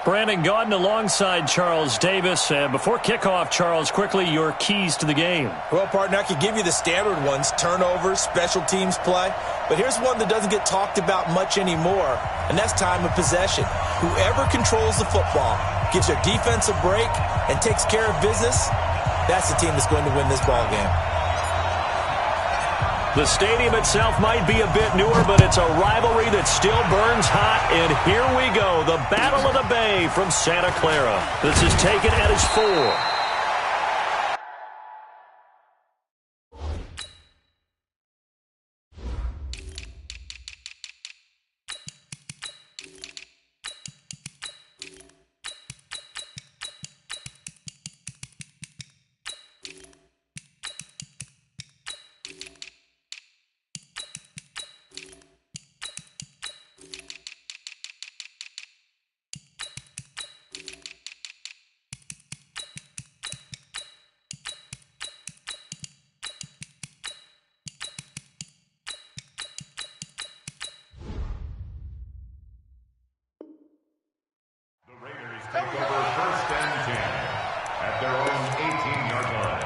Brandon Gaudin alongside Charles Davis. Before kickoff, Charles, quickly your keys to the game. Well, partner, I could give you the standard ones, turnovers, special teams play. But here's one that doesn't get talked about much anymore, and that's time of possession. Whoever controls the football, gives their defense a break, and takes care of business, that's the team that's going to win this ball game. The stadium itself might be a bit newer, but it's a rivalry that still burns hot. And here we go, the Battle of the Bay from Santa Clara. This is taken at his 4. Take over 1st and 10 at their own 18-yard line.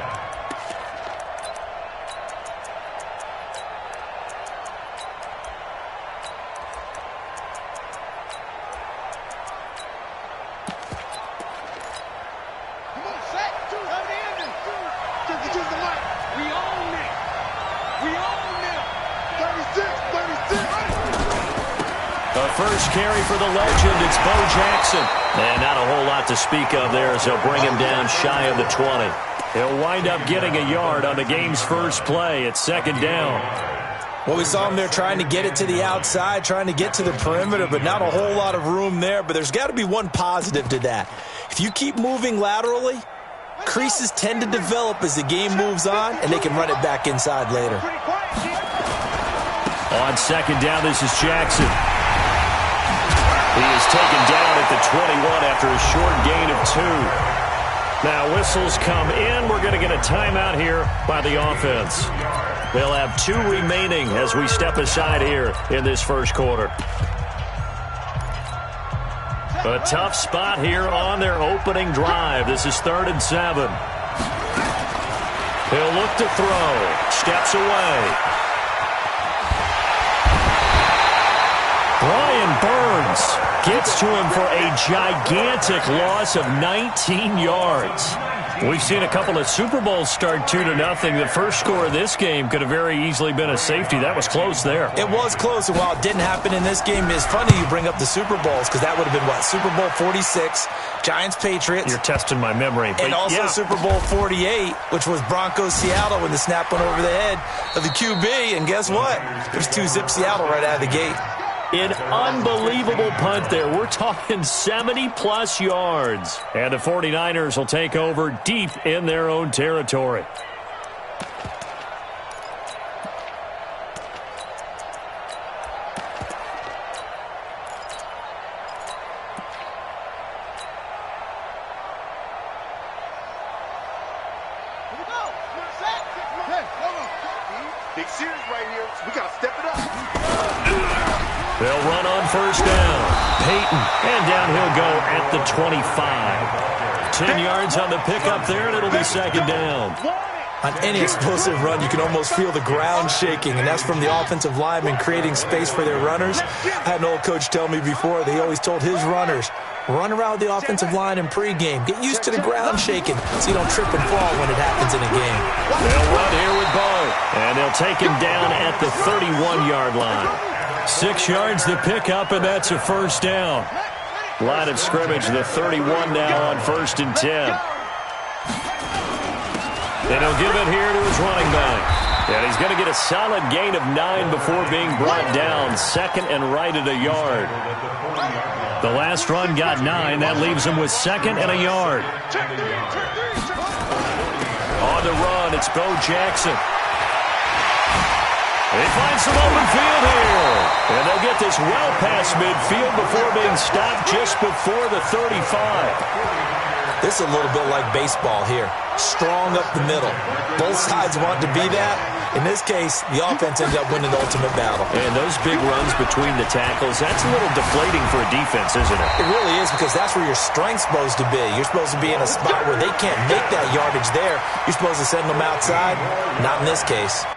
Come on, set. Have the ending. To the mic. We own it. We own it. 36. The first carry for the legend, it's Bo Jackson. And not a whole lot to speak of there as they'll bring him down shy of the 20. He'll wind up getting a yard on the game's first play. It's 2nd down. Well, we saw him there trying to get it to the outside, trying to get to the perimeter, but not a whole lot of room there. But there's got to be one positive to that. If you keep moving laterally, creases tend to develop as the game moves on, and they can run it back inside later. On 2nd down, this is Jackson. He is taken down at the 21 after a short gain of 2. Now whistles come in. We're going to get a timeout here by the offense. They'll have 2 remaining as we step aside here in this first quarter. A tough spot here on their opening drive. This is 3rd and 7. He'll look to throw. Steps away. Brian Burns gets to him for a gigantic loss of 19 yards. We've seen a couple of Super Bowls start 2-0. The first score of this game could have very easily been a safety. That was close there. It was close, and while it didn't happen in this game, it's funny you bring up the Super Bowls because that would have been, what, Super Bowl 46, Giants-Patriots. You're testing my memory. And also Super Bowl 48, which was Broncos-Seattle when the snap went over the head of the QB. And guess what? There's 2-zip Seattle right out of the gate. An unbelievable punt there. We're talking 70-plus yards. And the 49ers will take over deep in their own territory. Big series right here. We got to step it up. They'll run on 1st down. Peyton, and down he'll go at the 25. 10 yards on the pickup there, and it'll be 2nd down. On any explosive run, you can almost feel the ground shaking, and that's from the offensive linemen creating space for their runners. I had an old coach tell me before, they always told his runners, run around the offensive line in pregame. Get used to the ground shaking so you don't trip and fall when it happens in a game. They'll run here with Bo, and they'll take him down at the 31-yard line. 6 yards to pick up, and that's a 1st down. Line of scrimmage, the 31 now on 1st and 10. And he'll give it here to his running back. And he's going to get a solid gain of 9 before being brought down. 2nd and right at a yard. The last run got 9. That leaves him with 2nd and a yard. On the run, it's Bo Jackson. They find some open field here. And they'll get this well past midfield before being stopped just before the 35. This is a little bit like baseball here. Strong up the middle. Both sides want to be that. In this case, the offense ended up winning the ultimate battle. And those big runs between the tackles, that's a little deflating for a defense, isn't it? It really is, because that's where your strength's supposed to be. You're supposed to be in a spot where they can't make that yardage there. You're supposed to send them outside. Not in this case.